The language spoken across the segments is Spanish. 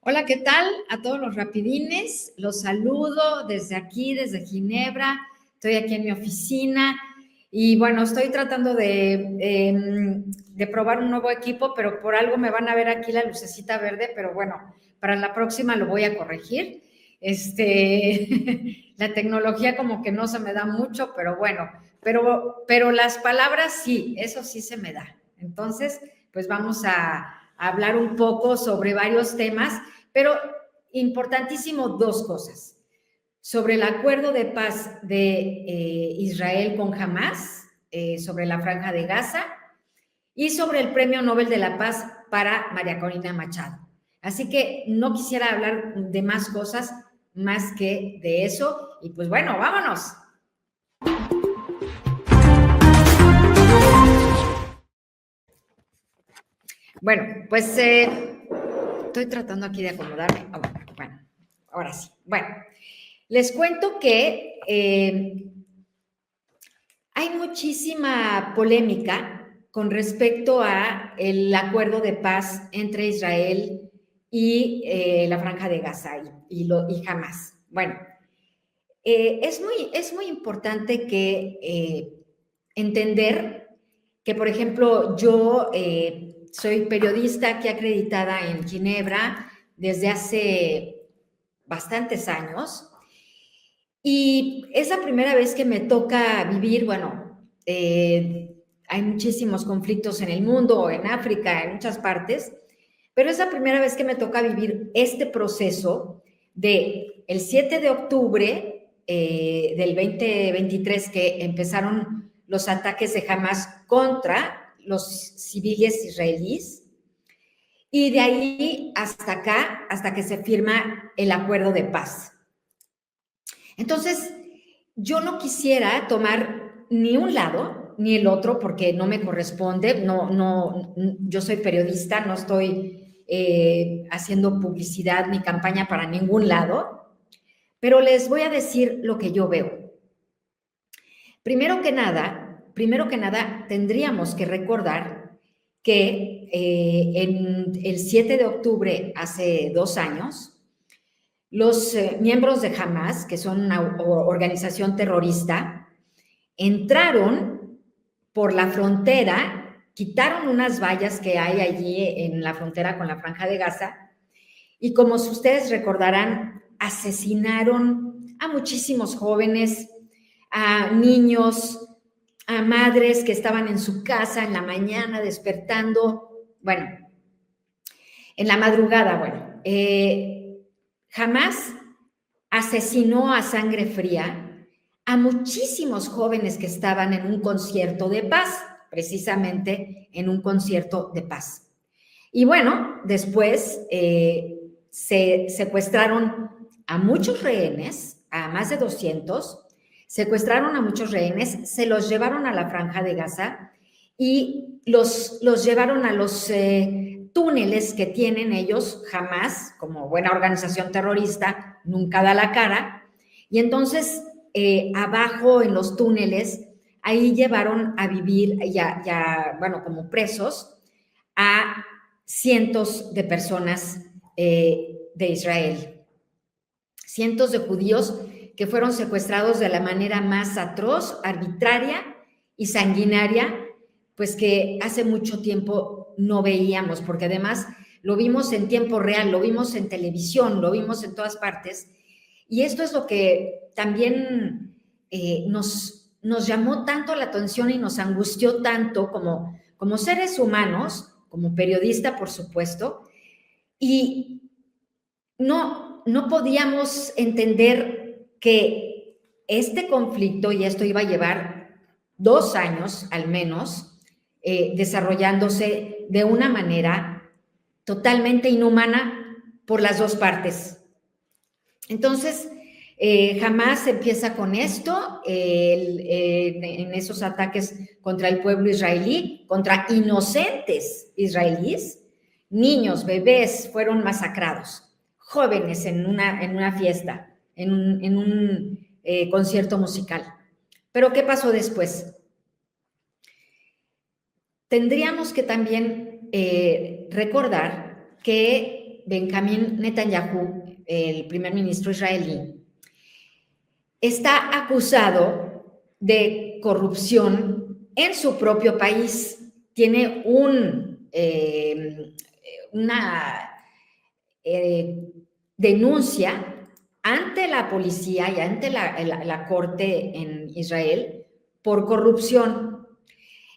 Hola, ¿qué tal? A todos los rapidines, los saludo desde aquí, desde Ginebra. Estoy aquí en mi oficina y bueno, estoy tratando de probar un nuevo equipo, pero por algo me van a ver aquí la lucecita verde, pero bueno, para la próxima lo voy a corregir. La tecnología como que no se me da mucho, pero bueno, pero las palabras sí, eso sí se me da. Entonces, pues vamos a hablar un poco sobre varios temas, pero importantísimo dos cosas. Sobre el acuerdo de paz de Israel con Hamás, sobre la Franja de Gaza, y sobre el Premio Nobel de la Paz para María Corina Machado. Así que no quisiera hablar de más cosas más que de eso. Y pues bueno, vámonos. Bueno, pues estoy tratando aquí de acomodarme. Oh, bueno, ahora sí. Bueno, les cuento que hay muchísima polémica con respecto a el acuerdo de paz entre Israel y la Franja de Gaza y Hamás. Bueno, es muy importante que entender que, por ejemplo, yo soy periodista aquí acreditada en Ginebra desde hace bastantes años y es la primera vez que me toca vivir, bueno, hay muchísimos conflictos en el mundo, en África, en muchas partes, pero es la primera vez que me toca vivir este proceso de el 7 de octubre del 2023 que empezaron los ataques de Hamas contra los civiles israelíes y de ahí hasta acá, hasta que se firma el acuerdo de paz. Entonces, yo no quisiera tomar ni un lado ni el otro porque no me corresponde, yo soy periodista, no estoy haciendo publicidad ni campaña para ningún lado, pero les voy a decir lo que yo veo. Primero que nada, tendríamos que recordar que en el 7 de octubre, hace 2 años, los miembros de Hamas, que son una organización terrorista, entraron por la frontera, quitaron unas vallas que hay allí en la frontera con la Franja de Gaza y, como ustedes recordarán, asesinaron a muchísimos jóvenes, a niños, a madres que estaban en su casa en la mañana despertando, bueno, en la madrugada, bueno, Hamas asesinó a sangre fría a muchísimos jóvenes que estaban en un concierto de paz, precisamente en un concierto de paz. Y bueno, después se secuestraron a muchos rehenes, a más de 200, secuestraron a muchos rehenes, se los llevaron a la Franja de Gaza y los llevaron a los túneles que tienen ellos. Jamás, como buena organización terrorista, nunca da la cara. Y entonces, abajo en los túneles, ahí llevaron a vivir, bueno, como presos, a cientos de personas de Israel. Cientos de judíos que fueron secuestrados de la manera más atroz, arbitraria y sanguinaria, pues que hace mucho tiempo no veíamos, porque además lo vimos en tiempo real, lo vimos en televisión, lo vimos en todas partes. Y esto es lo que también nos llamó tanto la atención y nos angustió tanto como seres humanos, como periodista, por supuesto, y no podíamos entender que este conflicto, y esto iba a llevar 2 años al menos, desarrollándose de una manera totalmente inhumana por las dos partes. Entonces, jamás empieza con esto, en esos ataques contra el pueblo israelí, contra inocentes israelíes, niños, bebés fueron masacrados, jóvenes en una fiesta, en un concierto musical. Pero ¿qué pasó después? Tendríamos que también recordar que Benjamín Netanyahu, el primer ministro israelí, está acusado de corrupción en su propio país. Tiene una denuncia ante la policía y ante la corte en Israel por corrupción.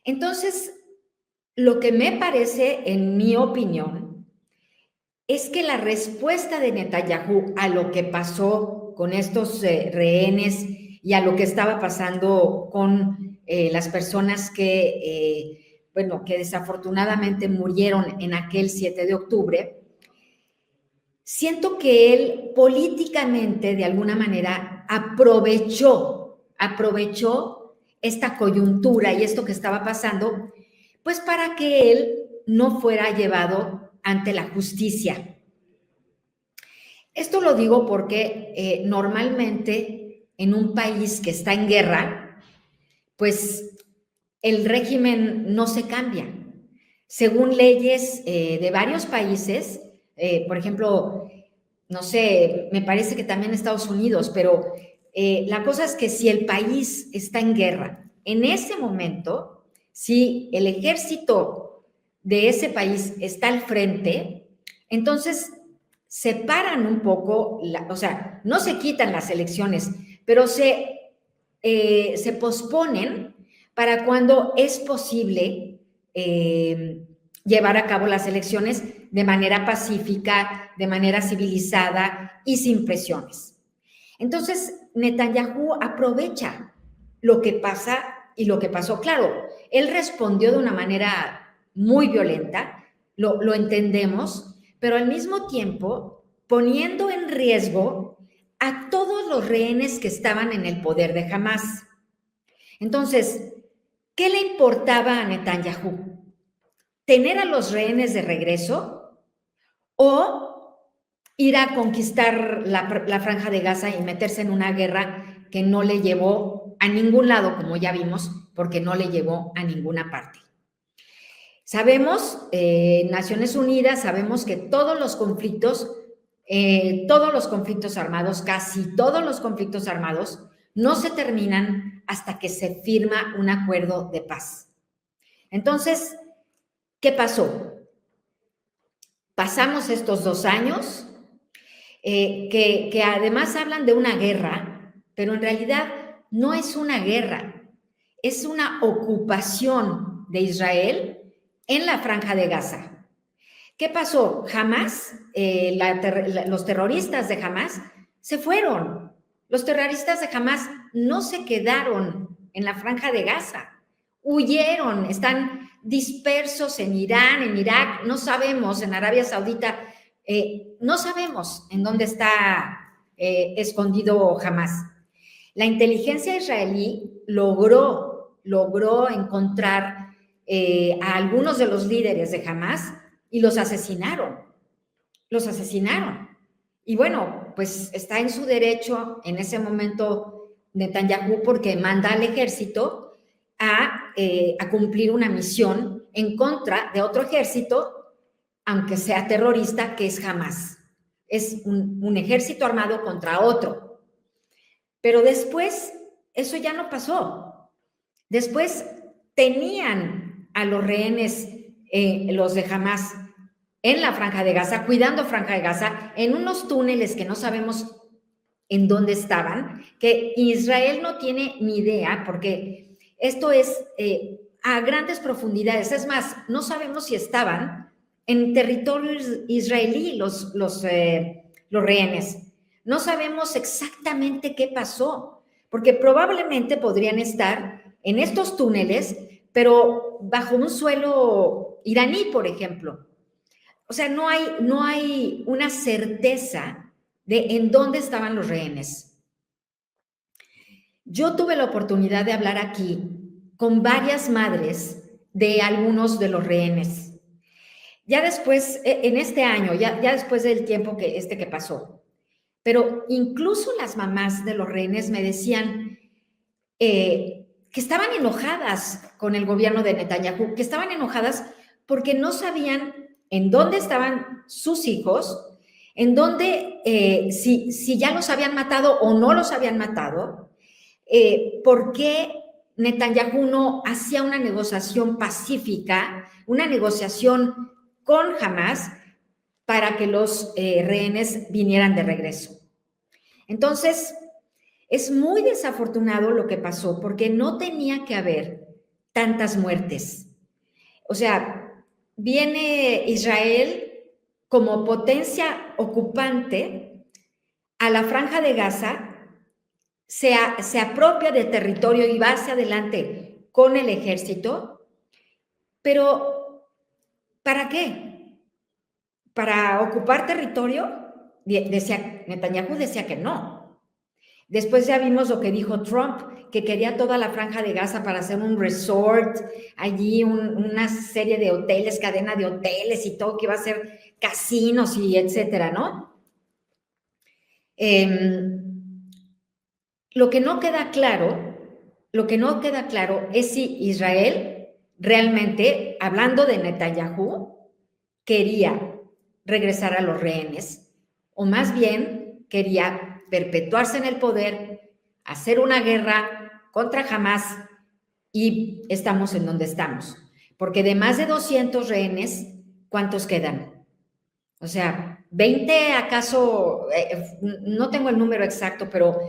Entonces, lo que me parece, en mi opinión, es que la respuesta de Netanyahu a lo que pasó con estos rehenes y a lo que estaba pasando con las personas que desafortunadamente murieron en aquel 7 de octubre, siento que él políticamente, de alguna manera, aprovechó esta coyuntura y esto que estaba pasando, pues para que él no fuera llevado ante la justicia. Esto lo digo porque normalmente en un país que está en guerra, pues el régimen no se cambia. Según leyes de varios países, por ejemplo, no sé, me parece que también Estados Unidos, pero la cosa es que si el país está en guerra, en ese momento, si el ejército de ese país está al frente, entonces separan un poco, o sea, no se quitan las elecciones, pero se posponen para cuando es posible llevar a cabo las elecciones de manera pacífica, de manera civilizada y sin presiones. Entonces, Netanyahu aprovecha lo que pasa y lo que pasó. Claro, él respondió de una manera muy violenta, lo entendemos, pero al mismo tiempo poniendo en riesgo a todos los rehenes que estaban en el poder de Hamás. Entonces, ¿qué le importaba a Netanyahu? ¿Tener a los rehenes de regreso o ir a conquistar la Franja de Gaza y meterse en una guerra que no le llevó a ningún lado, como ya vimos, porque no le llevó a ninguna parte? Sabemos, Naciones Unidas, sabemos que todos los conflictos armados, casi todos los conflictos armados, no se terminan hasta que se firma un acuerdo de paz. Entonces, ¿qué pasó? Pasamos estos 2 años, que además hablan de una guerra, pero en realidad no es una guerra, es una ocupación de Israel en la Franja de Gaza. ¿Qué pasó? Hamás, los terroristas de Hamás se fueron. Los terroristas de Hamás no se quedaron en la Franja de Gaza, huyeron, están dispersos en Irán, en Irak, no sabemos, en Arabia Saudita, no sabemos en dónde está escondido Hamás. La inteligencia israelí logró encontrar a algunos de los líderes de Hamás y los asesinaron. Y bueno, pues está en su derecho en ese momento Netanyahu, porque manda al ejército a cumplir una misión en contra de otro ejército, aunque sea terrorista, que es Hamás. Es un ejército armado contra otro. Pero después, eso ya no pasó. Después tenían a los rehenes, los de Hamás, en la Franja de Gaza, cuidando Franja de Gaza, en unos túneles que no sabemos en dónde estaban, que Israel no tiene ni idea, porque esto es a grandes profundidades. Es más, no sabemos si estaban en territorio israelí los rehenes. No sabemos exactamente qué pasó, porque probablemente podrían estar en estos túneles, pero bajo un suelo iraní, por ejemplo. O sea, no hay una certeza de en dónde estaban los rehenes. Yo tuve la oportunidad de hablar aquí con varias madres de algunos de los rehenes. Ya después, en este año, ya después del tiempo que pasó, pero incluso las mamás de los rehenes me decían que estaban enojadas con el gobierno de Netanyahu, que estaban enojadas porque no sabían en dónde estaban sus hijos, en dónde, si ya los habían matado o no los habían matado, por qué Netanyahu no hacía una negociación pacífica, una negociación con Hamas para que los rehenes vinieran de regreso. Entonces, es muy desafortunado lo que pasó porque no tenía que haber tantas muertes. O sea, viene Israel como potencia ocupante a la Franja de Gaza, se apropia de territorio y va hacia adelante con el ejército, pero ¿para qué? ¿Para ocupar territorio? Netanyahu decía que no. Después ya vimos lo que dijo Trump, que quería toda la Franja de Gaza para hacer un resort, allí una serie de hoteles, cadena de hoteles y todo, que iba a ser casinos y etcétera, ¿no? Lo que no queda claro es si Israel realmente, hablando de Netanyahu, quería regresar a los rehenes, o más bien quería perpetuarse en el poder, hacer una guerra contra Hamas, y estamos en donde estamos. Porque de más de 200 rehenes, ¿cuántos quedan? O sea, 20 acaso, no tengo el número exacto, pero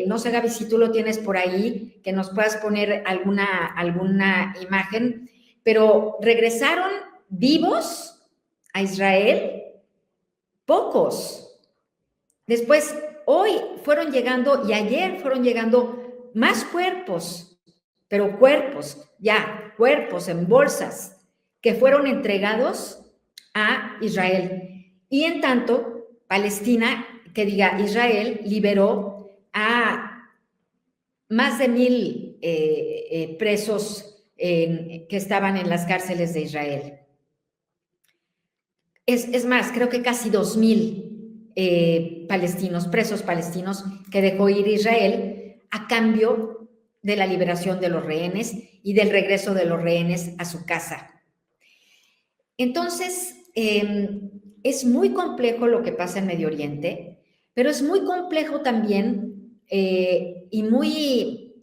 no sé, Gaby, si tú lo tienes por ahí, que nos puedas poner alguna imagen, pero regresaron vivos a Israel pocos. Después, hoy fueron llegando y ayer fueron llegando más cuerpos, pero cuerpos en bolsas que fueron entregados a Israel. Y en tanto, Israel liberó a más de 1,000 presos que estaban en las cárceles de Israel. Es más, creo que casi 2,000 presos palestinos que dejó ir Israel a cambio de la liberación de los rehenes y del regreso de los rehenes a su casa. Entonces, es muy complejo lo que pasa en Medio Oriente, pero es muy complejo también y muy,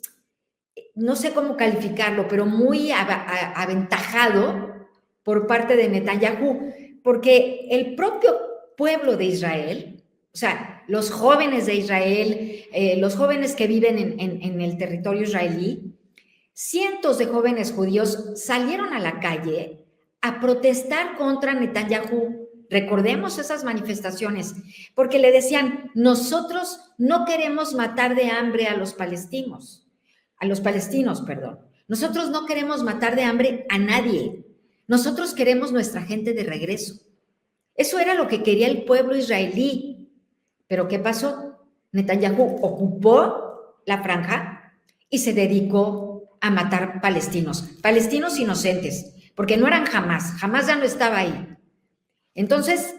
no sé cómo calificarlo, pero muy aventajado por parte de Netanyahu, porque el propio pueblo de Israel, o sea, los jóvenes de Israel, los jóvenes que viven en el territorio israelí, cientos de jóvenes judíos salieron a la calle a protestar contra Netanyahu. Recordemos esas manifestaciones, porque le decían, nosotros no queremos matar de hambre a los palestinos, perdón. Nosotros no queremos matar de hambre a nadie. Nosotros queremos nuestra gente de regreso. Eso era lo que quería el pueblo israelí. Pero ¿qué pasó? Netanyahu ocupó la franja y se dedicó a matar palestinos inocentes, porque no eran Hamas ya no estaba ahí. Entonces,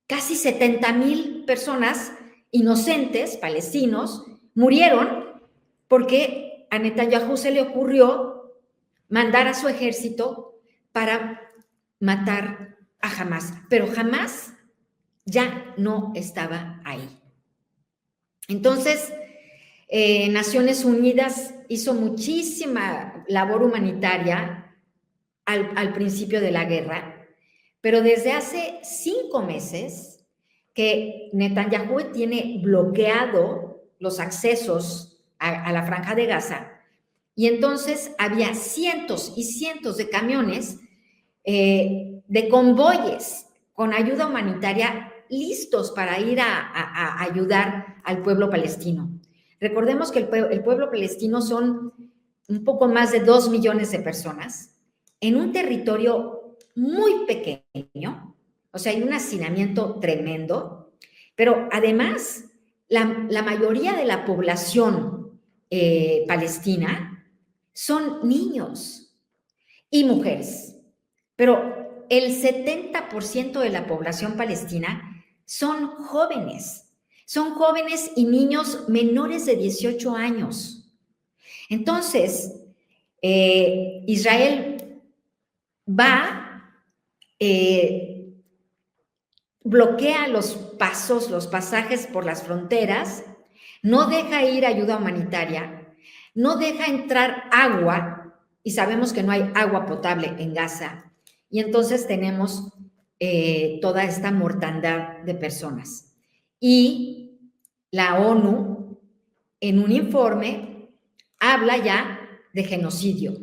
casi 70,000 personas inocentes, palestinos, murieron porque a Netanyahu se le ocurrió mandar a su ejército para matar a Hamas, pero Hamas ya no estaba ahí. Entonces, Naciones Unidas hizo muchísima labor humanitaria al principio de la guerra, pero desde hace 5 meses que Netanyahu tiene bloqueado los accesos a la Franja de Gaza, y entonces había cientos y cientos de camiones, de convoyes con ayuda humanitaria listos para ir a ayudar al pueblo palestino. Recordemos que el pueblo palestino son un poco más de 2 millones de personas en un territorio muy pequeño, o sea, hay un hacinamiento tremendo, pero además la mayoría de la población palestina son niños y mujeres, pero el 70% de la población palestina son jóvenes y niños menores de 18 años. Entonces, Israel va bloquea los pasajes por las fronteras, no deja ir ayuda humanitaria, no deja entrar agua, y sabemos que no hay agua potable en Gaza, y entonces tenemos toda esta mortandad de personas. Y la ONU, en un informe, habla ya de genocidio.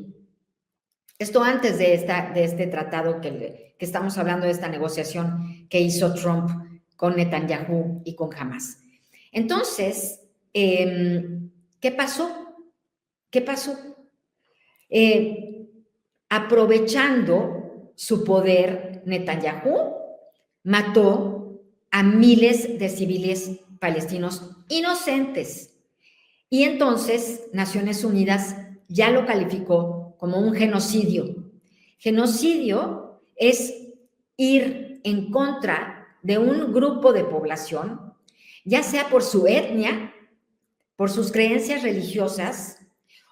Esto antes de este tratado que estamos hablando, de esta negociación que hizo Trump con Netanyahu y con Hamas. Entonces, ¿qué pasó? ¿Qué pasó? Aprovechando su poder, Netanyahu mató a miles de civiles palestinos inocentes. Y entonces Naciones Unidas ya lo calificó como un genocidio. Genocidio es ir en contra de un grupo de población, ya sea por su etnia, por sus creencias religiosas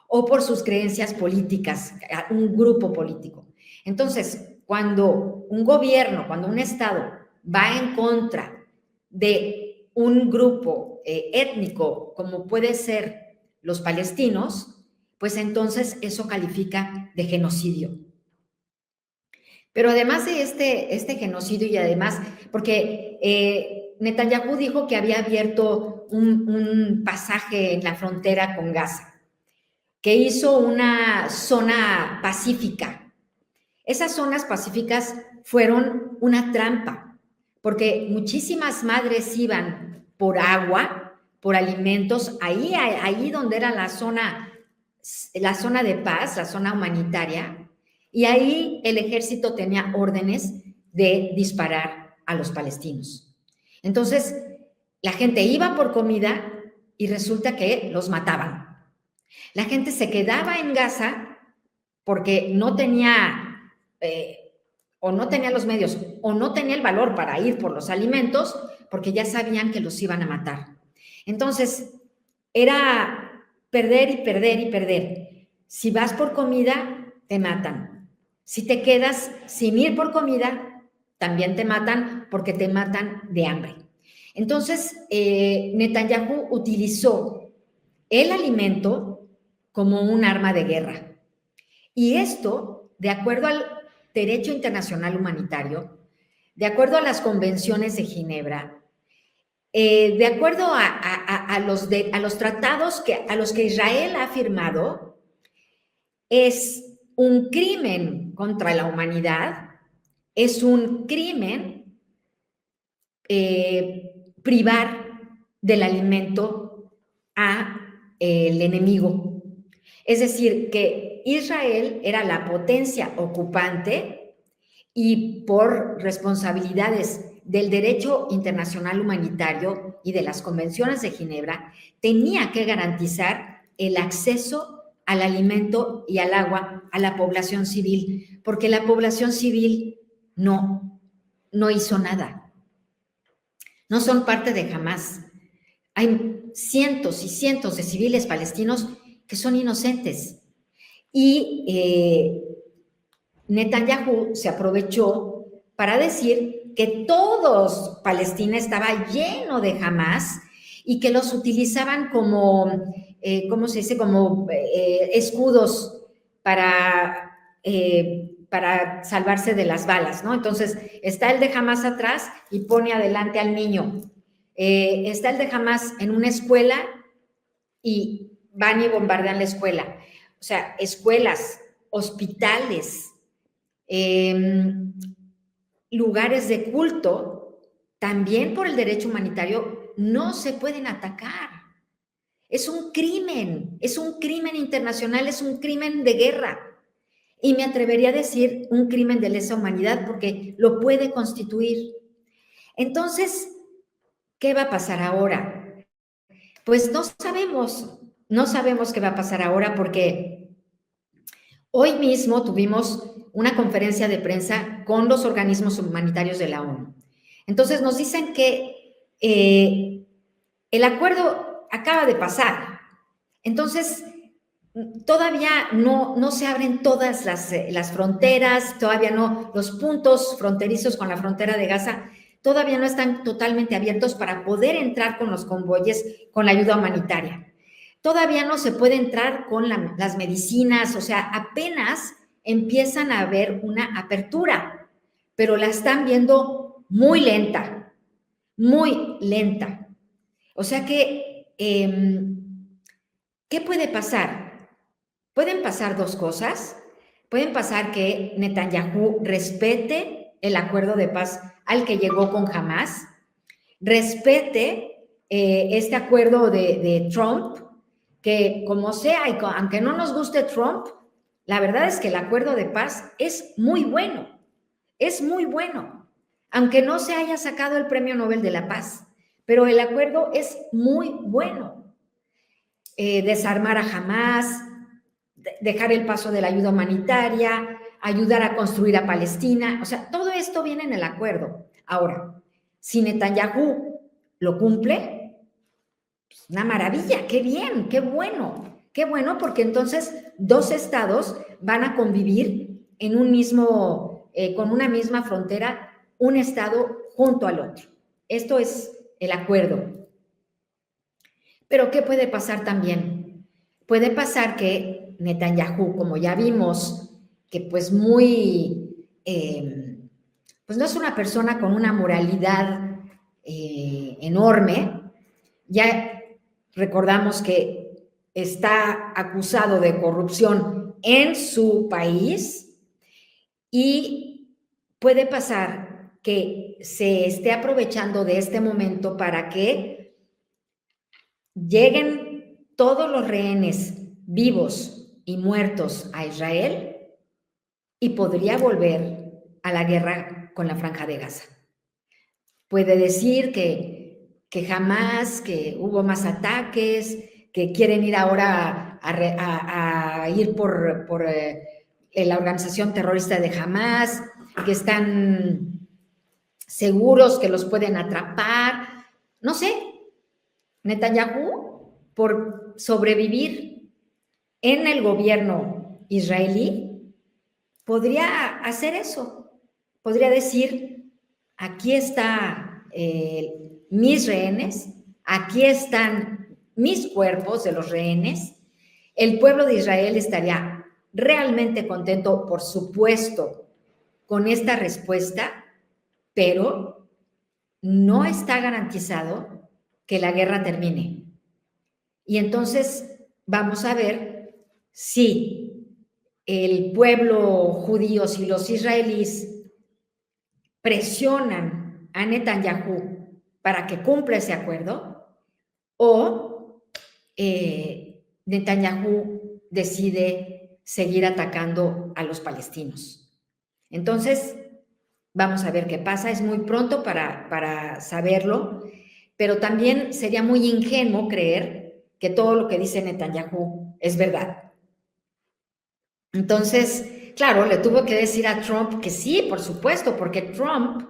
o por sus creencias políticas, un grupo político. Entonces, cuando un gobierno, cuando un Estado va en contra de un grupo étnico, como puede ser los palestinos, pues entonces eso califica de genocidio. Pero además de este genocidio, y además, porque Netanyahu dijo que había abierto un pasaje en la frontera con Gaza, que hizo una zona pacífica. Esas zonas pacíficas fueron una trampa, porque muchísimas madres iban por agua, por alimentos, ahí donde era la zona de paz, la zona humanitaria, y ahí el ejército tenía órdenes de disparar a los palestinos. Entonces, la gente iba por comida y resulta que los mataban. La gente se quedaba en Gaza porque no tenía o no tenía los medios o no tenía el valor para ir por los alimentos, porque ya sabían que los iban a matar. Entonces, era perder y perder y perder. Si vas por comida, te matan. Si te quedas sin ir por comida, también te matan, porque te matan de hambre. Entonces, Netanyahu utilizó el alimento como un arma de guerra. Y esto, de acuerdo al derecho internacional humanitario, de acuerdo a las convenciones de Ginebra, de acuerdo a los tratados a los que Israel ha firmado, es un crimen contra la humanidad, es un crimen privar del alimento al enemigo. Es decir, que Israel era la potencia ocupante y por responsabilidades del derecho internacional humanitario y de las convenciones de Ginebra, tenía que garantizar el acceso al alimento y al agua a la población civil, porque la población civil no hizo nada. No son parte de Hamas. Hay cientos y cientos de civiles palestinos que son inocentes. Y Netanyahu se aprovechó para decir que todos Palestina estaba lleno de Hamas y que los utilizaban como, ¿cómo se dice? Como escudos para salvarse de las balas, ¿no? Entonces, está el de Hamas atrás y pone adelante al niño. Está el de Hamas en una escuela y van y bombardean la escuela. O sea, escuelas, hospitales, lugares de culto, también por el derecho humanitario, no se pueden atacar. Es un crimen internacional, es un crimen de guerra. Y me atrevería a decir un crimen de lesa humanidad, porque lo puede constituir. Entonces, ¿qué va a pasar ahora? Pues no sabemos qué va a pasar ahora, porque hoy mismo tuvimos una conferencia de prensa con los organismos humanitarios de la ONU. Entonces nos dicen que el acuerdo acaba de pasar. Entonces todavía no se abren todas las fronteras, todavía no, los puntos fronterizos con la frontera de Gaza todavía no están totalmente abiertos para poder entrar con los convoyes con la ayuda humanitaria. Todavía no se puede entrar con las medicinas, o sea, apenas empiezan a haber una apertura, pero la están viendo muy lenta, muy lenta. O sea que, ¿qué puede pasar? Pueden pasar dos cosas. Pueden pasar que Netanyahu respete el acuerdo de paz al que llegó con Hamas, respete este acuerdo de Trump, que como sea, y aunque no nos guste Trump, la verdad es que el acuerdo de paz es muy bueno, aunque no se haya sacado el Premio Nobel de la Paz, pero el acuerdo es muy bueno. Desarmar a Hamas, dejar el paso de la ayuda humanitaria, ayudar a construir a Palestina, o sea, todo esto viene en el acuerdo. Ahora, si Netanyahu lo cumple, pues una maravilla, qué bien, qué bueno, porque entonces dos estados van a convivir en un mismo, con una misma frontera, un estado junto al otro. Esto es el acuerdo. Pero ¿qué puede pasar también? Puede pasar que Netanyahu, como ya vimos, que pues pues no es una persona con una moralidad enorme, ya recordamos que está acusado de corrupción en su país y puede pasar que se esté aprovechando de este momento para que lleguen todos los rehenes vivos y muertos a Israel y podría volver a la guerra con la Franja de Gaza. Puede decir que jamás, que hubo más ataques, que quieren ir ahora a ir por la organización terrorista de Hamas, que están seguros que los pueden atrapar. No sé, Netanyahu, por sobrevivir en el gobierno israelí, podría hacer eso. Podría decir, aquí están mis rehenes, aquí están mis cuerpos de los rehenes. El pueblo de Israel estaría realmente contento, por supuesto, con esta respuesta, pero no está garantizado que la guerra termine. Y entonces vamos a ver si el pueblo judío, si los israelíes presionan a Netanyahu para que cumpla ese acuerdo o Netanyahu decide seguir atacando a los palestinos. Entonces, vamos a ver qué pasa. Es muy pronto para saberlo, pero también sería muy ingenuo creer que todo lo que dice Netanyahu es verdad. Entonces, claro, le tuvo que decir a Trump que sí, por supuesto, porque Trump,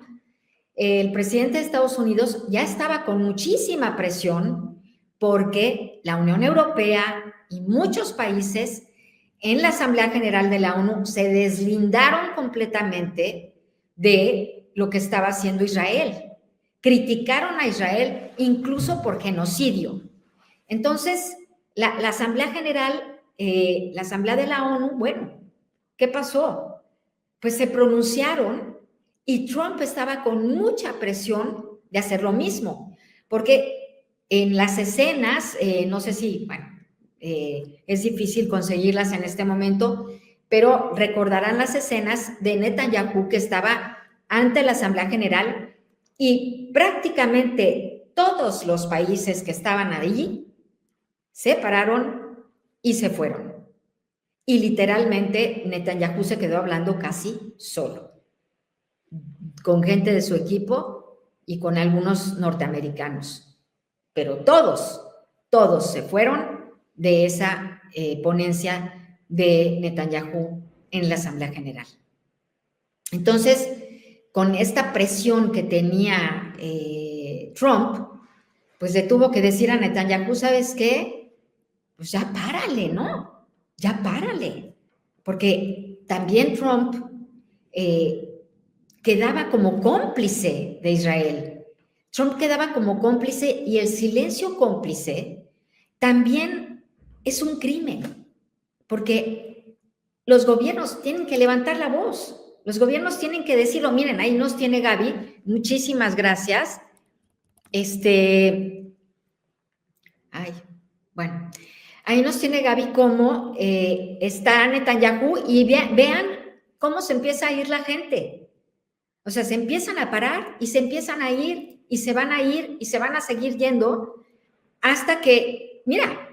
el presidente de Estados Unidos, ya estaba con muchísima presión porque la Unión Europea y muchos países en la Asamblea General de la ONU se deslindaron completamente de lo que estaba haciendo Israel. Criticaron a Israel incluso por genocidio. Entonces, la Asamblea General, la Asamblea de la ONU, bueno, ¿qué pasó? Pues se pronunciaron y Trump estaba con mucha presión de hacer lo mismo, porque en las escenas, no sé si, bueno, es difícil conseguirlas en este momento, pero recordarán las escenas de Netanyahu que estaba ante la Asamblea General y prácticamente todos los países que estaban allí se pararon y se fueron. Y literalmente Netanyahu se quedó hablando casi solo, con gente de su equipo y con algunos norteamericanos. Pero todos se fueron de esa ponencia de Netanyahu en la Asamblea General. Entonces, con esta presión que tenía Trump, pues le tuvo que decir a Netanyahu, ¿sabes qué? Pues ya párale, ¿no? ya párale, porque también Trump quedaba como cómplice de Israel. Trump quedaba como cómplice y el silencio cómplice también es un crimen, porque los gobiernos tienen que levantar la voz, los gobiernos tienen que decirlo. Miren, ahí nos tiene Gaby, muchísimas gracias. Ay, bueno, ahí nos tiene Gaby cómo está Netanyahu y vean cómo se empieza a ir la gente. O sea, se empiezan a parar y se empiezan a ir y se van a ir y se van a seguir yendo hasta que, mira,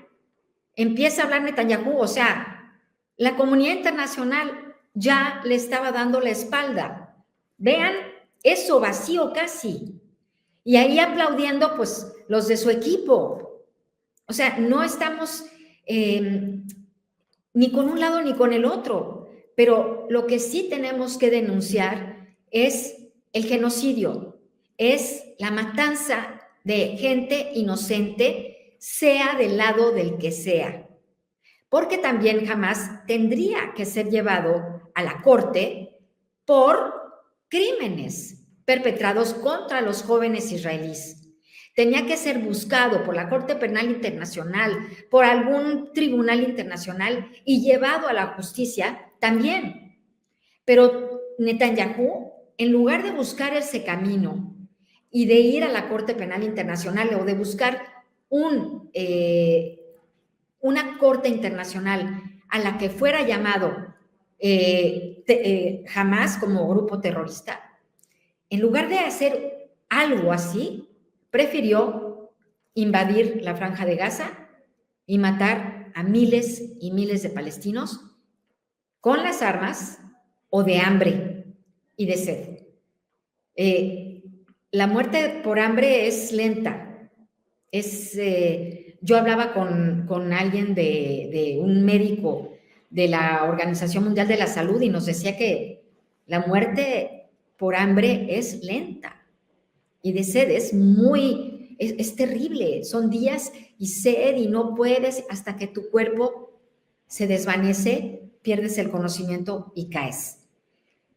empieza a hablar Netanyahu. O sea, la comunidad internacional ya le estaba dando la espalda. Vean eso vacío casi. Y ahí aplaudiendo, pues, los de su equipo. O sea, no estamos ni con un lado ni con el otro, pero lo que sí tenemos que denunciar es el genocidio, es la matanza de gente inocente, sea del lado del que sea, porque también jamás tendría que ser llevado a la corte por crímenes perpetrados contra los jóvenes israelíes. Tenía que ser buscado por la Corte Penal Internacional, por algún tribunal internacional y llevado a la justicia también. Pero Netanyahu, en lugar de buscar ese camino y de ir a la Corte Penal Internacional o de buscar una corte internacional a la que fuera llamado Hamas como grupo terrorista, en lugar de hacer algo así, prefirió invadir la Franja de Gaza y matar a miles y miles de palestinos con las armas o de hambre y de sed. La muerte por hambre es lenta. Yo hablaba con alguien de un médico de la Organización Mundial de la Salud y nos decía que la muerte por hambre es lenta y de sed es terrible. Son días y sed y no puedes hasta que tu cuerpo se desvanece, pierdes el conocimiento y caes.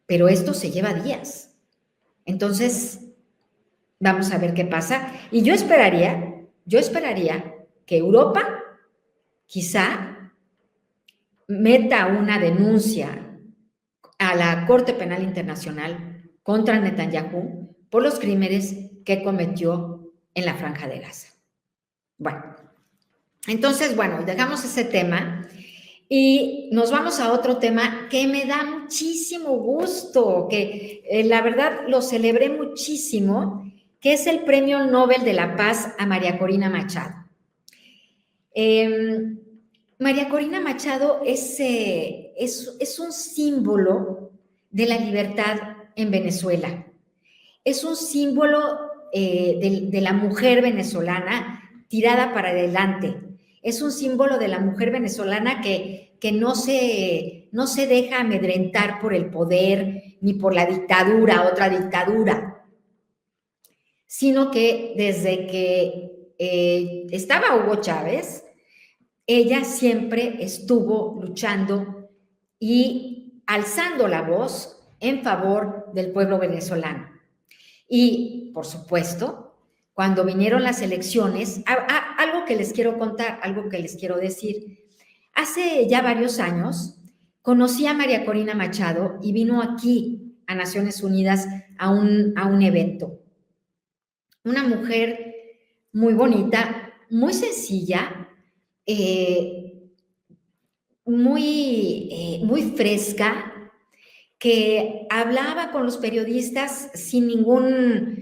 Pero esto se lleva días. Entonces, vamos a ver qué pasa. Y yo esperaría que Europa quizá meta una denuncia a la Corte Penal Internacional contra Netanyahu por los crímenes que cometió en la Franja de Gaza. Bueno, entonces, dejamos ese tema y nos vamos a otro tema que me da muchísimo gusto, que la verdad lo celebré muchísimo, que es el Premio Nobel de la Paz a María Corina Machado. María Corina Machado es un símbolo de la libertad en Venezuela. Es un símbolo de la mujer venezolana tirada para adelante. Es un símbolo de la mujer venezolana que no se deja amedrentar por el poder ni por la dictadura, otra dictadura, sino que desde que estaba Hugo Chávez, ella siempre estuvo luchando y alzando la voz en favor del pueblo venezolano. Y, por supuesto, cuando vinieron las elecciones, algo que les quiero contar, algo que les quiero decir. Hace ya varios años, conocí a María Corina Machado y vino aquí a Naciones Unidas a un evento. Una mujer muy bonita, muy sencilla, muy fresca, que hablaba con los periodistas sin ninguna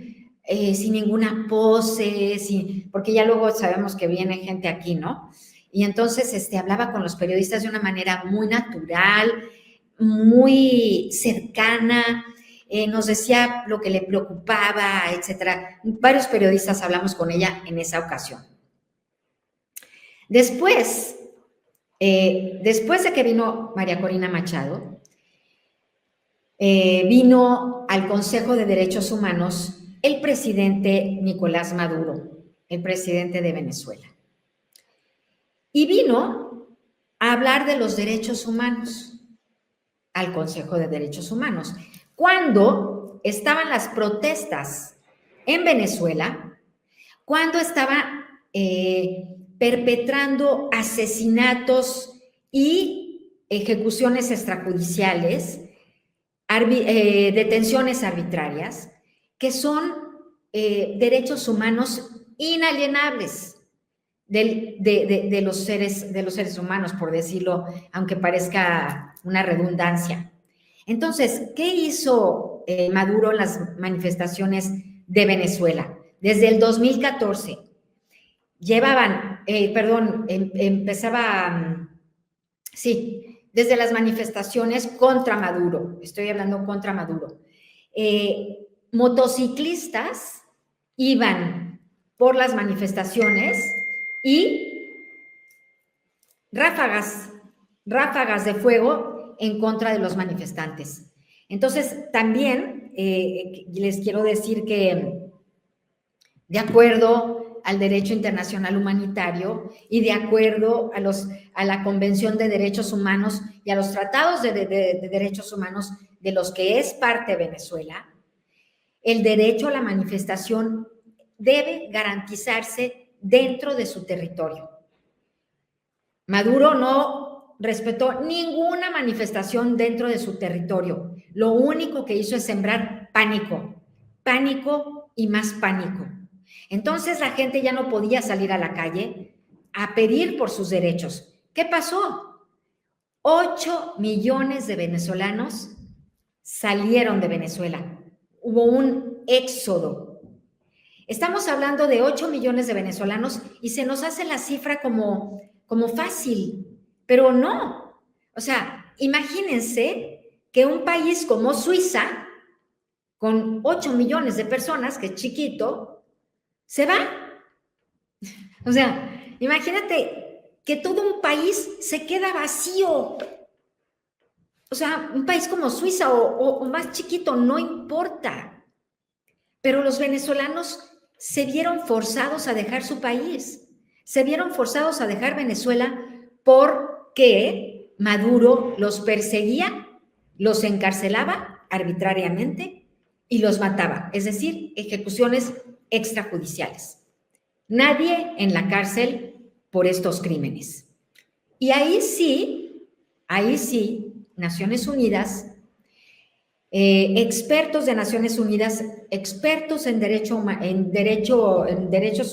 pose, porque ya luego sabemos que viene gente aquí, ¿no? Y entonces hablaba con los periodistas de una manera muy natural, muy cercana, nos decía lo que le preocupaba, etcétera. Varios periodistas hablamos con ella en esa ocasión. Después de que vino María Corina Machado, vino al Consejo de Derechos Humanos el presidente Nicolás Maduro, el presidente de Venezuela. Y vino a hablar de los derechos humanos al Consejo de Derechos Humanos. Cuando estaban las protestas en Venezuela, cuando estaba perpetrando asesinatos y ejecuciones extrajudiciales, detenciones arbitrarias, que son derechos humanos inalienables de los seres humanos, por decirlo, aunque parezca una redundancia. Entonces, ¿qué hizo Maduro en las manifestaciones de Venezuela? Desde el 2014 desde las manifestaciones contra Maduro, estoy hablando contra Maduro, motociclistas iban por las manifestaciones y ráfagas de fuego en contra de los manifestantes. Entonces, también les quiero decir que, de acuerdo al derecho internacional humanitario y de acuerdo a la Convención de Derechos Humanos y a los tratados de derechos humanos de los que es parte Venezuela, el derecho a la manifestación debe garantizarse dentro de su territorio. Maduro no respetó ninguna manifestación dentro de su territorio. Lo único que hizo es sembrar pánico, pánico y más pánico. Entonces la gente ya no podía salir a la calle a pedir por sus derechos. ¿Qué pasó? 8 millones de venezolanos salieron de Venezuela. Hubo un éxodo. Estamos hablando de 8 millones de venezolanos y se nos hace la cifra como fácil, pero no. O sea, imagínense que un país como Suiza, con 8 millones de personas, que es chiquito, se va. O sea, imagínate que todo un país se queda vacío. O sea, un país como Suiza o más chiquito, no importa. Pero los venezolanos se vieron forzados a dejar su país. Se vieron forzados a dejar Venezuela porque Maduro los perseguía, los encarcelaba arbitrariamente y los mataba. Es decir, ejecuciones extrajudiciales. Nadie en la cárcel por estos crímenes. Y ahí sí, Naciones Unidas, expertos de Naciones Unidas, expertos en derechos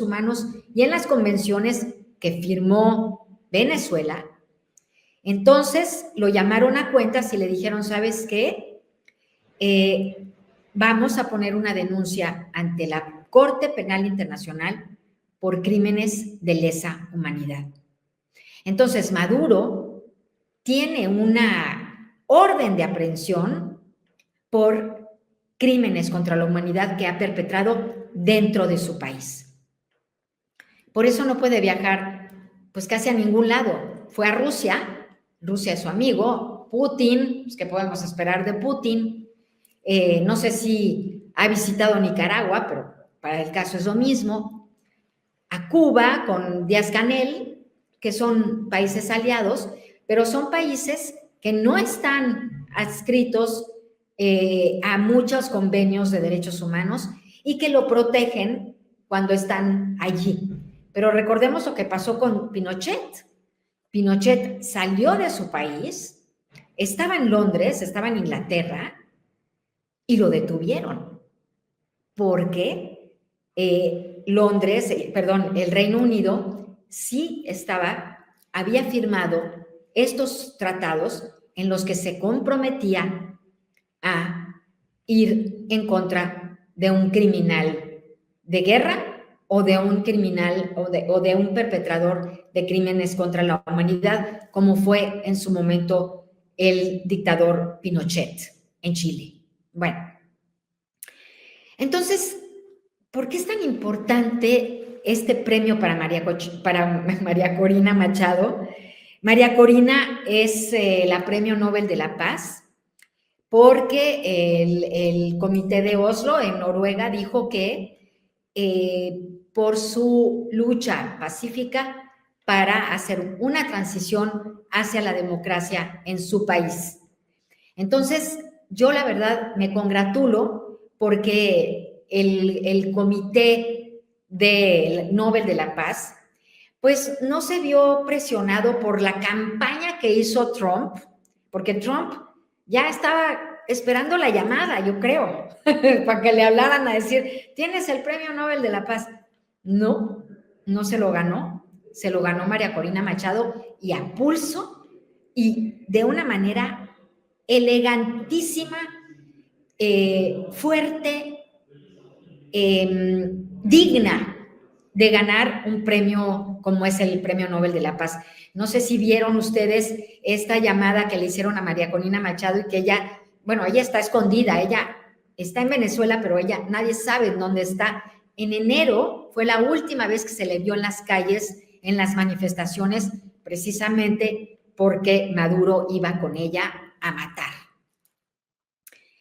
humanos y en las convenciones que firmó Venezuela, entonces lo llamaron a cuentas y le dijeron, ¿sabes qué? Vamos a poner una denuncia ante la Corte Penal Internacional por crímenes de lesa humanidad. Entonces, Maduro tiene una orden de aprehensión por crímenes contra la humanidad que ha perpetrado dentro de su país. Por eso no puede viajar, pues casi a ningún lado. Fue a Rusia, Rusia es su amigo, Putin, pues, ¿qué podemos esperar de Putin? No sé si ha visitado Nicaragua, pero para el caso es lo mismo. A Cuba con Díaz-Canel, que son países aliados, pero son países que no están adscritos a muchos convenios de derechos humanos y que lo protegen cuando están allí. Pero recordemos lo que pasó con Pinochet. Pinochet salió de su país, estaba en Londres, estaba en Inglaterra y lo detuvieron porque el Reino Unido sí había firmado estos tratados en los que se comprometía a ir en contra de un criminal de guerra o de un criminal o de un perpetrador de crímenes contra la humanidad, como fue en su momento el dictador Pinochet en Chile. Bueno, entonces, ¿por qué es tan importante este premio para María Corina Machado? María Corina es la Premio Nobel de la Paz porque el Comité de Oslo en Noruega dijo que por su lucha pacífica para hacer una transición hacia la democracia en su país. Entonces, yo la verdad me congratulo porque el Comité del Nobel de la Paz, pues no se vio presionado por la campaña que hizo Trump, porque Trump ya estaba esperando la llamada, yo creo, para que le hablaran a decir, tienes el Premio Nobel de la Paz. No, no se lo ganó María Corina Machado y a pulso y de una manera elegantísima, fuerte, digna de ganar un premio como es el Premio Nobel de la Paz. No sé si vieron ustedes esta llamada que le hicieron a María Corina Machado y que ella, bueno, ella está escondida, ella está en Venezuela, pero ella, nadie sabe dónde está. En enero fue la última vez que se le vio en las calles, en las manifestaciones, precisamente porque Maduro iba con ella a matar.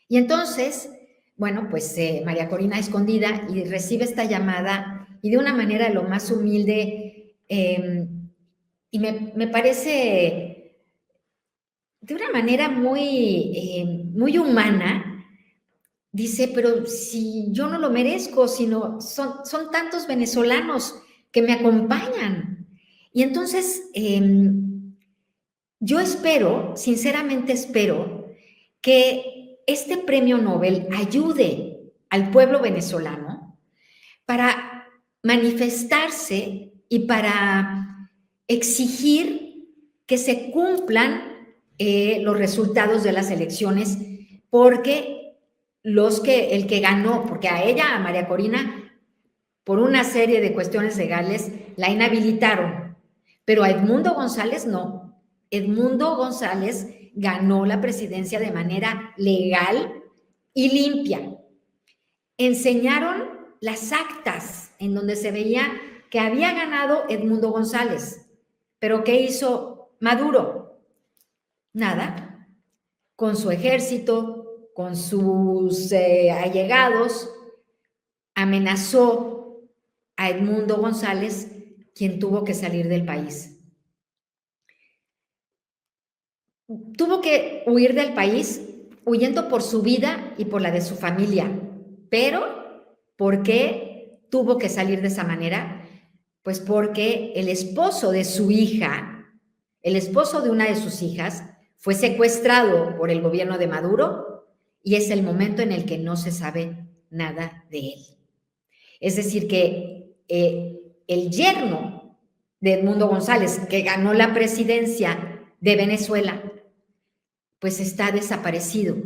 Y entonces, bueno, pues María Corina escondida y recibe esta llamada y de una manera lo más humilde y me parece de una manera muy humana, dice, pero si yo no lo merezco, sino son tantos venezolanos que me acompañan. Y entonces, yo espero, sinceramente espero, que este premio Nobel ayude al pueblo venezolano para manifestarse y para exigir que se cumplan los resultados de las elecciones, porque el que ganó, porque a ella, a María Corina, por una serie de cuestiones legales, la inhabilitaron, pero a Edmundo González no. Edmundo González ganó la presidencia de manera legal y limpia. Enseñaron las actas en donde se veía que había ganado Edmundo González. ¿Pero qué hizo Maduro? Nada. Con su ejército, con sus allegados, amenazó a Edmundo González, quien tuvo que salir del país. Tuvo que huir del país, huyendo por su vida y por la de su familia. Pero, ¿por qué tuvo que salir de esa manera? Pues porque el esposo de su hija, el esposo de una de sus hijas, fue secuestrado por el gobierno de Maduro y es el momento en el que no se sabe nada de él. Es decir, que el yerno de Edmundo González, que ganó la presidencia de Venezuela, pues está desaparecido.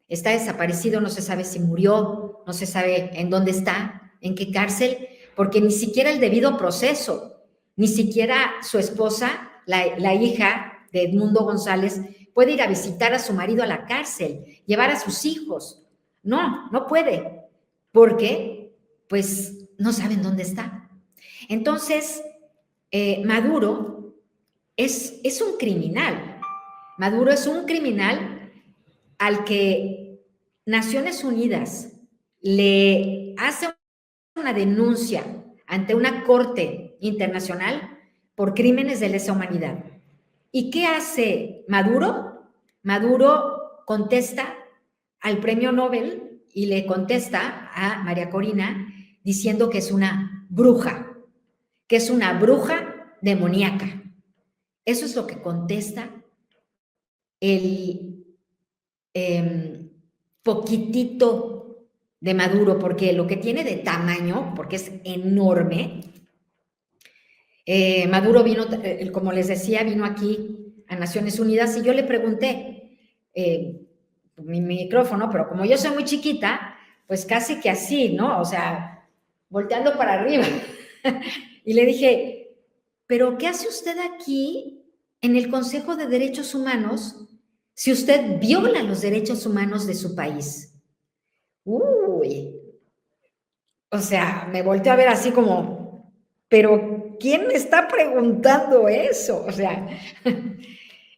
Está desaparecido, no se sabe si murió, no se sabe en dónde está, en qué cárcel, porque ni siquiera el debido proceso, ni siquiera su esposa, la hija de Edmundo González, puede ir a visitar a su marido a la cárcel, llevar a sus hijos. No, no puede, porque pues no saben dónde está. Entonces, Maduro es un criminal. Maduro es un criminal al que Naciones Unidas le hace una denuncia ante una corte internacional por crímenes de lesa humanidad. ¿Y qué hace Maduro? Maduro contesta al premio Nobel y le contesta a María Corina diciendo que es una bruja demoníaca. Eso es lo que contesta el poquitito de Maduro, porque lo que tiene de tamaño, porque es enorme, Maduro vino, como les decía, vino aquí a Naciones Unidas y yo le pregunté, mi micrófono, pero como yo soy muy chiquita, pues casi que así, ¿no? O sea, volteando para arriba. Y le dije, ¿pero qué hace usted aquí en el Consejo de Derechos Humanos si usted viola los derechos humanos de su país? Uy, o sea, me volteé a ver así como, pero ¿quién me está preguntando eso? O sea,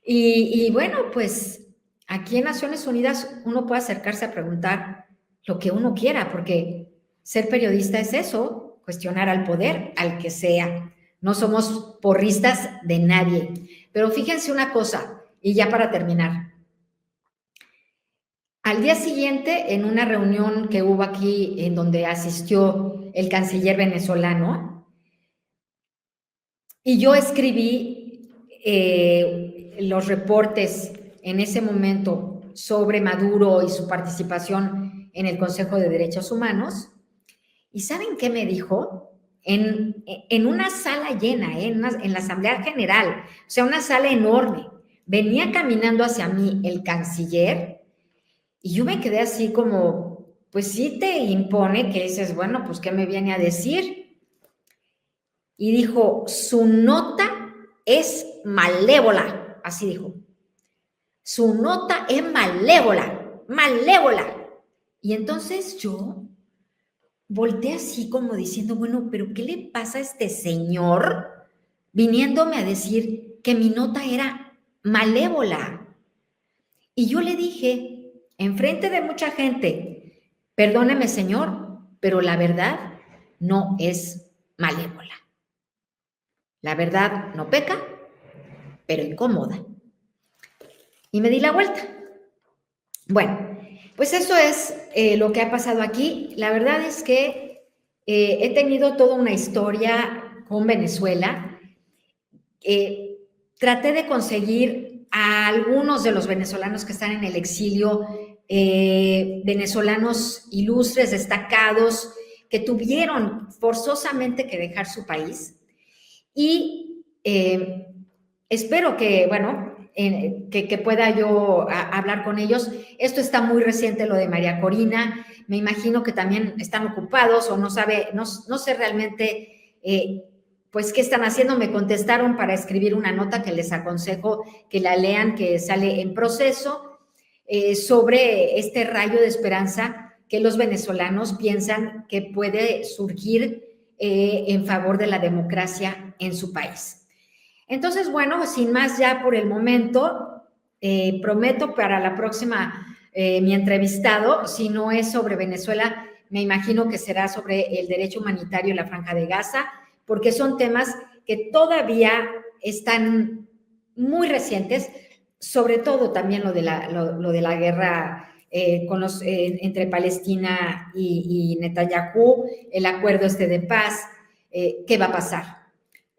y bueno, pues aquí en Naciones Unidas uno puede acercarse a preguntar lo que uno quiera, porque ser periodista es eso, cuestionar al poder, al que sea, no somos porristas de nadie. Pero fíjense una cosa, y ya para terminar. Al día siguiente, en una reunión que hubo aquí, en donde asistió el canciller venezolano, y yo escribí los reportes en ese momento sobre Maduro y su participación en el Consejo de Derechos Humanos, ¿y saben qué me dijo? En una sala llena, en la Asamblea General, o sea, una sala enorme, venía caminando hacia mí el canciller, y yo me quedé así como, pues sí te impone, que dices, bueno, pues ¿qué me viene a decir? Y dijo, su nota es malévola, así dijo. Su nota es malévola, malévola. Y entonces yo volteé así como diciendo, bueno, pero ¿qué le pasa a este señor viniéndome a decir que mi nota era malévola? Y yo le dije, enfrente de mucha gente, perdóneme señor, pero la verdad no es malévola. La verdad no peca, pero incomoda. Y me di la vuelta. Bueno, pues eso es lo que ha pasado aquí. La verdad es que he tenido toda una historia con Venezuela. Traté de conseguir a algunos de los venezolanos que están en el exilio, venezolanos ilustres, destacados, que tuvieron forzosamente que dejar su país. Y espero que, bueno, que pueda yo hablar con ellos. Esto está muy reciente, lo de María Corina. Me imagino que también están ocupados o no sé realmente pues qué están haciendo. Me contestaron para escribir una nota que les aconsejo que la lean, que sale en proceso, sobre este rayo de esperanza que los venezolanos piensan que puede surgir en favor de la democracia en su país. Entonces, bueno, sin más ya por el momento, prometo para la próxima mi entrevistado, si no es sobre Venezuela, me imagino que será sobre el derecho humanitario en la Franja de Gaza, porque son temas que todavía están muy recientes, sobre todo también lo de la guerra entre Palestina y Netanyahu, el acuerdo de paz, ¿qué va a pasar?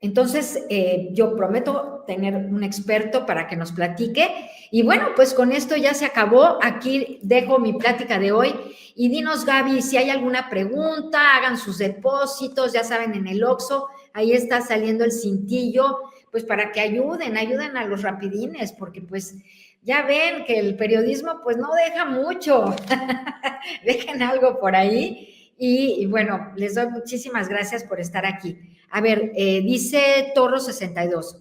Entonces, yo prometo tener un experto para que nos platique. Y bueno, pues con esto ya se acabó. Aquí dejo mi plática de hoy. Y dinos, Gaby, si hay alguna pregunta, hagan sus depósitos, ya saben, en el Oxxo, ahí está saliendo el cintillo, pues para que ayuden a los rapidines, porque pues ya ven que el periodismo pues no deja mucho. Dejen algo por ahí. Y bueno, les doy muchísimas gracias por estar aquí. A ver, dice Torro 62.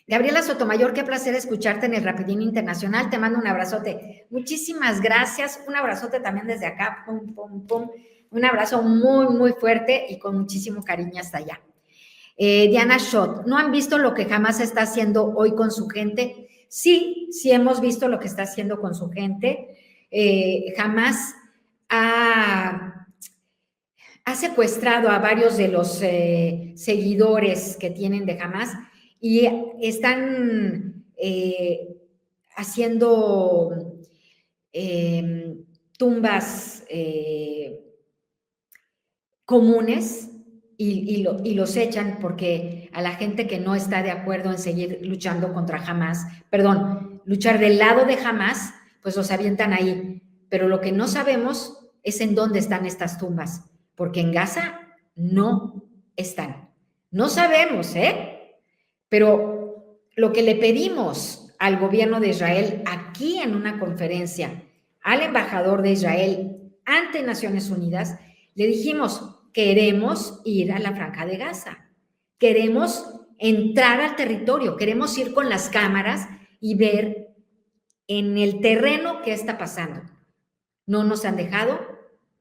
Gabriela Sotomayor, qué placer escucharte en el Rapidín Internacional. Te mando un abrazote. Muchísimas gracias. Un abrazote también desde acá. Pum, pum, pum. Un abrazo muy, muy fuerte y con muchísimo cariño hasta allá. Diana Schott, ¿no han visto lo que Hamás está haciendo hoy con su gente? Sí, sí hemos visto lo que está haciendo con su gente. Hamás ha secuestrado a varios de los seguidores que tienen de Hamás y están haciendo tumbas comunes y los echan porque a la gente que no está de acuerdo en seguir luchando contra Hamás, perdón, luchar del lado de Hamás, pues los avientan ahí. Pero lo que no sabemos es en dónde están estas tumbas, porque en Gaza no están. No sabemos, Pero lo que le pedimos al gobierno de Israel aquí en una conferencia, al embajador de Israel ante Naciones Unidas, le dijimos, queremos ir a la Franja de Gaza, queremos entrar al territorio, queremos ir con las cámaras y ver en el terreno qué está pasando. No nos han dejado,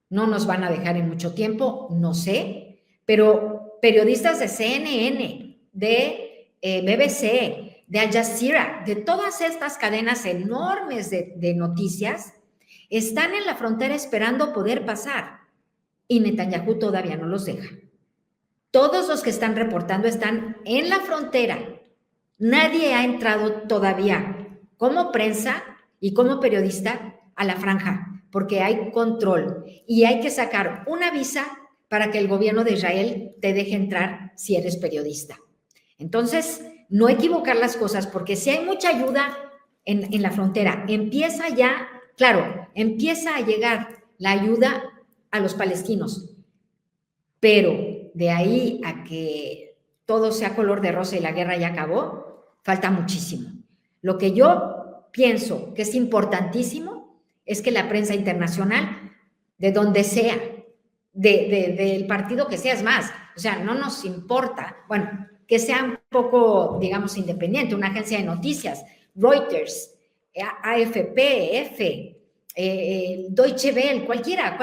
no nos van a dejar en mucho tiempo, no sé, pero periodistas de CNN, de BBC, de Al Jazeera, de todas estas cadenas enormes de noticias, están en la frontera esperando poder pasar y Netanyahu todavía no los deja. Todos los que están reportando están en la frontera. Nadie ha entrado todavía como prensa y como periodista a la franja, porque hay control y hay que sacar una visa para que el gobierno de Israel te deje entrar si eres periodista. Entonces, no equivocar las cosas, porque si hay mucha ayuda en la frontera, empieza ya, claro, empieza a llegar la ayuda a los palestinos, pero de ahí a que todo sea color de rosa y la guerra ya acabó, falta muchísimo. Lo que yo pienso que es importantísimo es que la prensa internacional, de donde sea, del partido que sea, es más, o sea, no nos importa, bueno, que sea un poco, digamos, independiente, una agencia de noticias, Reuters, AFP, Deutsche Welle, cualquiera,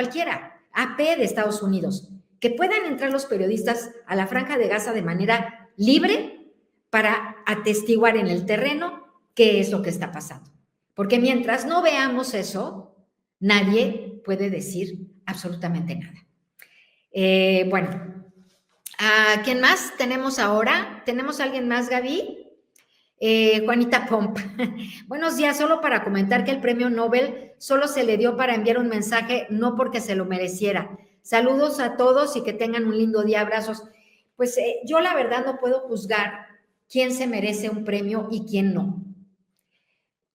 AP de Estados Unidos, que puedan entrar los periodistas a la Franja de Gaza de manera libre para atestiguar en el terreno qué es lo que está pasando. Porque mientras no veamos eso, nadie puede decir absolutamente nada. Bueno, ¿a quién más tenemos ahora? ¿Tenemos a alguien más, Gaby? Juanita Pomp. Buenos días, solo para comentar que el premio Nobel solo se le dio para enviar un mensaje, no porque se lo mereciera. Saludos a todos y que tengan un lindo día, abrazos. Pues yo la verdad no puedo juzgar quién se merece un premio y quién no.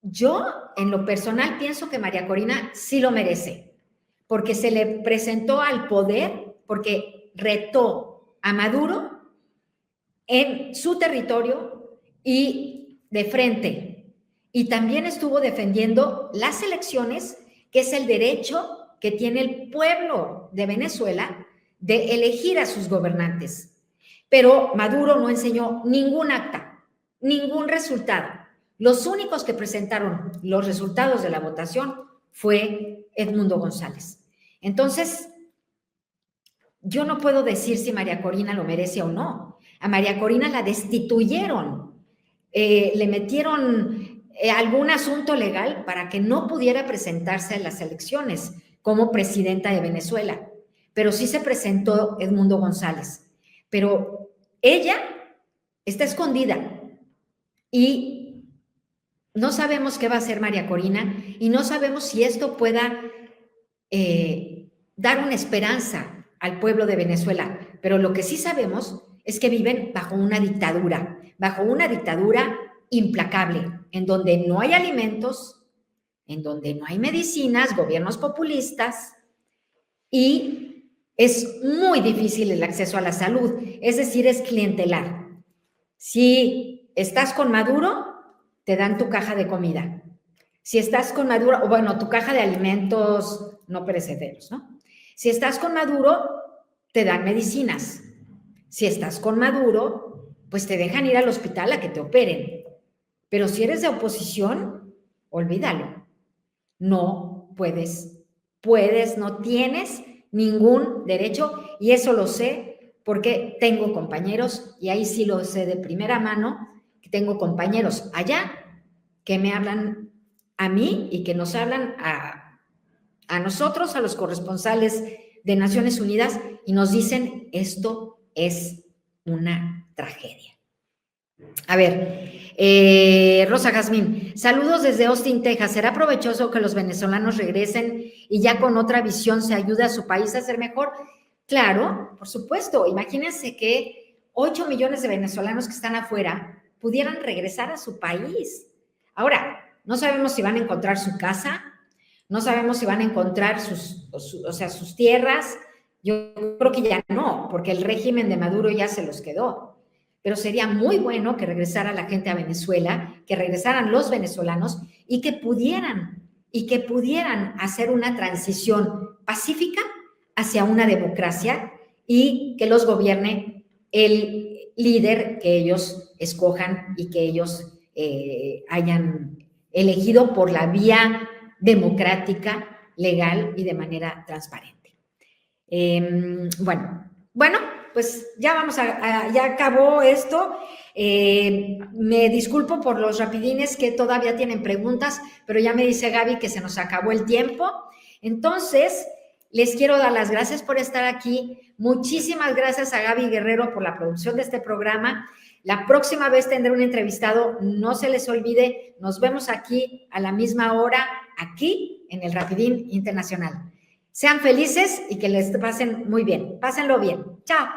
Yo, en lo personal, pienso que María Corina sí lo merece, porque se le presentó al poder, porque retó a Maduro en su territorio y de frente. Y también estuvo defendiendo las elecciones, que es el derecho que tiene el pueblo de Venezuela de elegir a sus gobernantes. Pero Maduro no enseñó ningún acta, ningún resultado. Los únicos que presentaron los resultados de la votación fue Edmundo González. Entonces, yo no puedo decir si María Corina lo merece o no. A María Corina la destituyeron, le metieron algún asunto legal para que no pudiera presentarse a las elecciones como presidenta de Venezuela, pero sí se presentó Edmundo González. Pero ella está escondida y no sabemos qué va a hacer María Corina y no sabemos si esto pueda dar una esperanza al pueblo de Venezuela, pero lo que sí sabemos es que viven bajo una dictadura implacable, en donde no hay alimentos, en donde no hay medicinas, gobiernos populistas, y es muy difícil el acceso a la salud, es decir, es clientelar. Si estás con Maduro, te dan tu caja de comida. Si estás con Maduro, o bueno, tu caja de alimentos no perecederos, ¿no? Si estás con Maduro, te dan medicinas. Si estás con Maduro, pues te dejan ir al hospital a que te operen. Pero si eres de oposición, olvídalo. No puedes, no tienes ningún derecho, y eso lo sé porque tengo compañeros, y ahí sí lo sé de primera mano, que tengo compañeros allá que me hablan a mí y que nos hablan a nosotros, a los corresponsales de Naciones Unidas, y nos dicen, esto es una tragedia. A ver, Rosa Jazmín, saludos desde Austin, Texas. ¿Será provechoso que los venezolanos regresen y ya con otra visión se ayude a su país a ser mejor? Claro, por supuesto. Imagínense que 8 millones de venezolanos que están afuera pudieran regresar a su país. Ahora, no sabemos si van a encontrar su casa, no sabemos si van a encontrar sus tierras. Yo creo que ya no, porque el régimen de Maduro ya se los quedó. Pero sería muy bueno que regresara la gente a Venezuela, que regresaran los venezolanos y que pudieran hacer una transición pacífica hacia una democracia y que los gobierne el líder que ellos escojan y que ellos hayan elegido por la vía democrática, legal y de manera transparente. Bueno, pues ya ya acabó esto. Me disculpo por los rapidines que todavía tienen preguntas, pero ya me dice Gaby que se nos acabó el tiempo. Entonces, Les quiero dar las gracias por estar aquí. Muchísimas gracias a Gaby Guerrero por la producción de este programa. La próxima vez tendré un entrevistado, no se les olvide, nos vemos aquí a la misma hora, aquí en el Rapidín Internacional. Sean felices y que les pasen muy bien. Pásenlo bien. Chao.